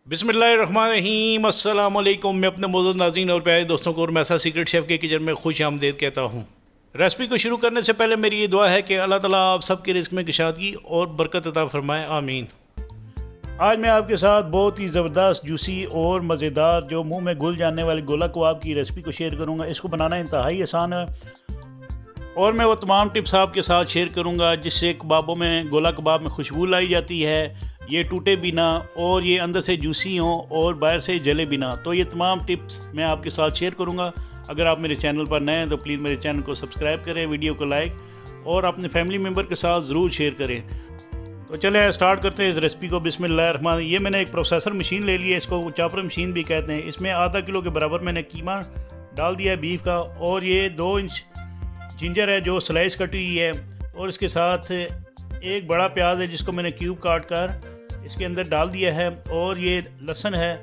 बिस्मिल्लाहिर्रहमानिर्रहीम अस्सलाम वालेकुम। मैं अपने मौजूद नाज़रीन और प्यारे दोस्तों को मैसा सीक्रेट शेफ़ के किचन में खुश आमदीद कहता हूँ। रेसिपी को शुरू करने से पहले मेरी ये दुआ है कि अल्लाह ताला आप सबके रिज़्क़ में कुशादगी और बरकत अता फरमाए, आमीन। आज मैं आपके साथ बहुत ही ज़बरदस्त, जूसी और मज़ेदार जो मुंह में घुल जाने वाले गोला कबाब की रेसिपी को शेयर करूँगा। इसको बनाना इंतहाई आसान है और मैं वो तमाम टिप्स आपके साथ शेयर करूँगा जिससे कबाबों में, गोला कबाब में खुशबू लाई जाती है, ये टूटे बिना और ये अंदर से जूसी हों और बाहर से जले बिना। तो ये तमाम टिप्स मैं आपके साथ शेयर करूँगा। अगर आप मेरे चैनल पर नए हैं तो प्लीज़ मेरे चैनल को सब्सक्राइब करें, वीडियो को लाइक और अपने फैमिली मेम्बर के साथ ज़रूर शेयर करें। तो चलें स्टार्ट करते हैं इस रेसिपी को। बिस्मिल्लाहिर्रहमान। ये मैंने एक प्रोसेसर मशीन ले ली है, इसको चॉपर मशीन भी कहते हैं। इसमें आधा किलो के बराबर मैंने कीमा डाल दिया है बीफ का, और ये 2 इंच जिंजर है जो स्लाइस कटी हुई है, और इसके साथ एक बड़ा प्याज है जिसको मैंने क्यूब काट कर इसके अंदर डाल दिया है, और ये लहसुन है,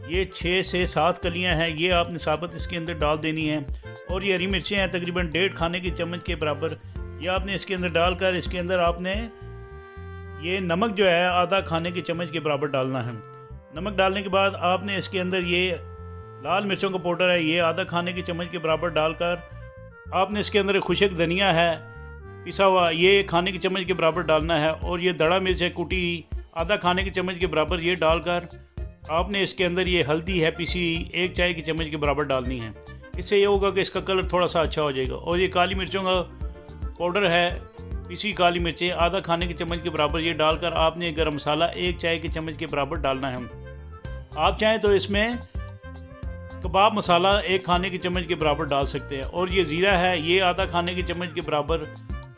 ये 6 से 7 कलियां हैं, ये आपने साबुत इसके अंदर डाल देनी है। और ये हरी मिर्चें हैं तकरीबन 1.5 खाने की चम्मच के बराबर, ये आपने इसके अंदर डालकर इसके अंदर आपने ये नमक जो है आधा खाने की चम्मच के बराबर डालना है। नमक डालने के बाद आपने इसके अंदर ये लाल मिर्चों का पाउडर है, ये आधा खाने की चम्मच के बराबर डालकर आपने इसके अंदर खुशक धनिया है पिसा हुआ, ये खाने की चम्मच के बराबर डालना है। और ये दड़ा मिर्च है कुटी, आधा खाने की चम्मच के बराबर ये डालकर आपने इसके अंदर ये हल्दी है पिसी 1 चाय की चम्मच के बराबर डालनी है। इससे ये होगा कि इसका कलर थोड़ा सा अच्छा हो जाएगा। और ये काली मिर्चों का पाउडर है, पिसी काली मिर्चें आधा खाने की चम्मच के बराबर ये डालकर आपने गरम मसाला 1 चाय की चम्मच के बराबर डालना है। आप चाहें तो इसमें कबाब मसाला 1 खाने की चम्मच के बराबर डाल सकते हैं। और ये ज़ीरा है, ये आधा खाने की चम्मच के बराबर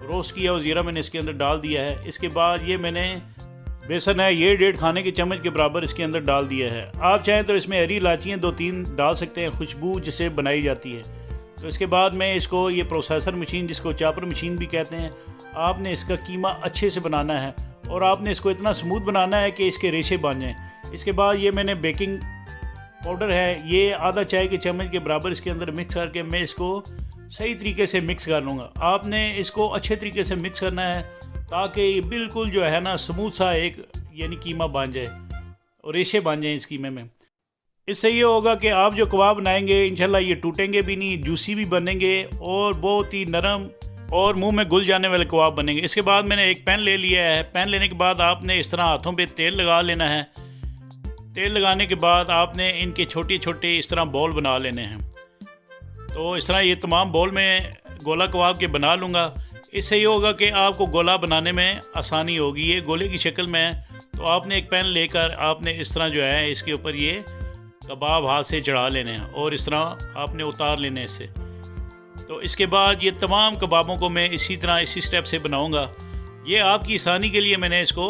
रोस्ट किया और ज़ीरा मैंने इसके अंदर डाल दिया है। इसके बाद ये मैंने बेसन है, ये 1.5 खाने की चम्मच के बराबर इसके अंदर डाल दिया है। आप चाहें तो इसमें हरी इलायचियाँ 2-3 डाल सकते हैं, खुशबू जिससे बनाई जाती है। तो इसके बाद मैं इसको, ये प्रोसेसर मशीन जिसको चॉपर मशीन भी कहते हैं, आपने इसका कीमा अच्छे से बनाना है और आपने इसको इतना स्मूथ बनाना है कि इसके रेशे बन जाएँ। इसके बाद ये मैंने बेकिंग पाउडर है, ये आधा चाय की चम्मच के बराबर इसके अंदर मिक्स करके मैं इसको सही तरीके से मिक्स कर लूँगा। आपने इसको अच्छे तरीके से मिक्स करना है ताकि ये बिल्कुल जो है ना स्मूथ सा एक यानी कीमा बन जाए और रेशे बन जाएँ इस कीमे में। इससे ये होगा कि आप जो कबाब बनाएंगे इंशाल्लाह ये टूटेंगे भी नहीं, जूसी भी बनेंगे और बहुत ही नरम और मुंह में घुल जाने वाले कबाब बनेंगे। इसके बाद मैंने एक पैन ले लिया है। पैन लेने के बाद आपने इस तरह हाथों पे तेल लगा लेना है। तेल लगाने के बाद आपने इनके छोटे छोटे इस तरह बॉल बना लेने हैं। तो इस तरह ये तमाम बॉल में गोला कबाब के बना लूँगा। इससे ये होगा कि आपको गोला बनाने में आसानी होगी। ये गोले की शक्ल में है, तो आपने एक पैन लेकर आपने इस तरह जो है इसके ऊपर ये कबाब हाथ से चढ़ा लेने हैं और इस तरह आपने उतार लेने इससे। तो इसके बाद ये तमाम कबाबों को मैं इसी तरह इसी स्टेप से बनाऊँगा। ये आपकी आसानी के लिए मैंने इसको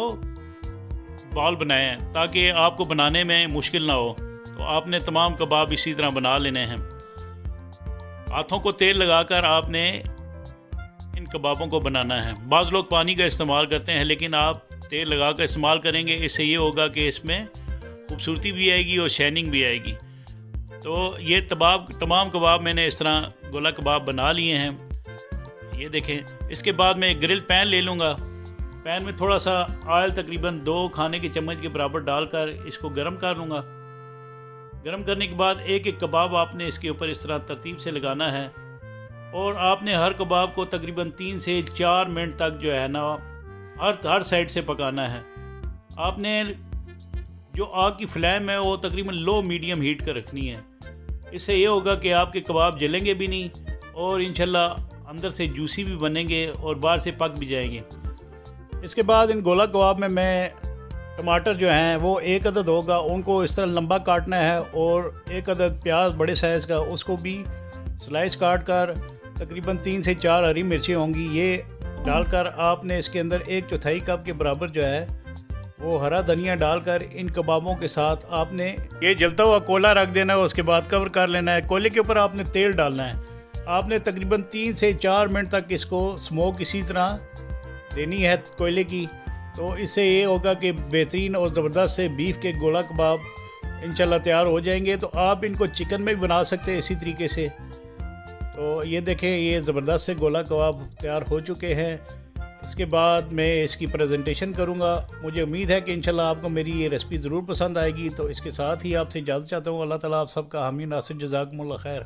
बॉल बनाए हैं ताकि आपको बनाने में मुश्किल ना हो। तो आपने तमाम कबाब इसी तरह बना लेने हैं। हाथों को तेल लगाकर आपने इन कबाबों को बनाना है। बाज़ लोग पानी का इस्तेमाल करते हैं, लेकिन आप तेल लगा कर इस्तेमाल करेंगे। इससे ये होगा कि इसमें खूबसूरती भी आएगी और शाइनिंग भी आएगी। तो ये तमाम कबाब मैंने इस तरह गोला कबाब बना लिए हैं, ये देखें। इसके बाद मैं एक ग्रिल पैन ले लूँगा। पैन में थोड़ा सा ऑयल तकरीबन 2 खाने की चम्मच के बराबर डालकर इसको गर्म कर लूँगा। गर्म करने के बाद एक एक कबाब आपने इसके ऊपर इस तरह तरतीब से लगाना है और आपने हर कबाब को तकरीबन 3 से 4 मिनट तक जो है ना हर साइड से पकाना है। आपने जो आग की फ्लेम है वो तकरीबन लो मीडियम हीट कर रखनी है। इससे ये होगा कि आपके कबाब जलेंगे भी नहीं और इंशाल्लाह अंदर से जूसी भी बनेंगे और बाहर से पक भी जाएंगे। इसके बाद इन गोला कबाब में मैं टमाटर जो हैं वो 1 अदद होगा, उनको इस तरह लंबा काटना है, और 1 अदद प्याज बड़े साइज़ का उसको भी स्लाइस काट कर तकरीबन 3 से 4 हरी मिर्चें होंगी, ये डालकर आपने इसके अंदर 1/4 कप के बराबर जो है वो हरा धनिया डालकर इन कबाबों के साथ आपने ये जलता हुआ कोयला रख देना है। उसके बाद कवर कर लेना है। कोयले के ऊपर आपने तेल डालना है। आपने तकरीबन 3 से 4 मिनट तक इसको स्मोक इसी तरह देनी है कोयले की। तो इससे ये होगा कि बेहतरीन और ज़बरदस्त से बीफ के गोला कबाब इंशाल्लाह तैयार हो जाएंगे। तो आप इनको चिकन में भी बना सकते हैं इसी तरीके से। तो ये देखें, ये ज़बरदस्त से गोला कबाब तैयार हो चुके हैं। इसके बाद मैं इसकी प्रेजेंटेशन करूँगा। मुझे उम्मीद है कि इंशाल्लाह आपको मेरी ये रेसिपी ज़रूर पसंद आएगी। तो इसके साथ ही आपसे इजाज़त चाहता हूँ। अल्लाह ताला आप सबका हामी नासिर, जज़ाकुमुल्लाह खैर।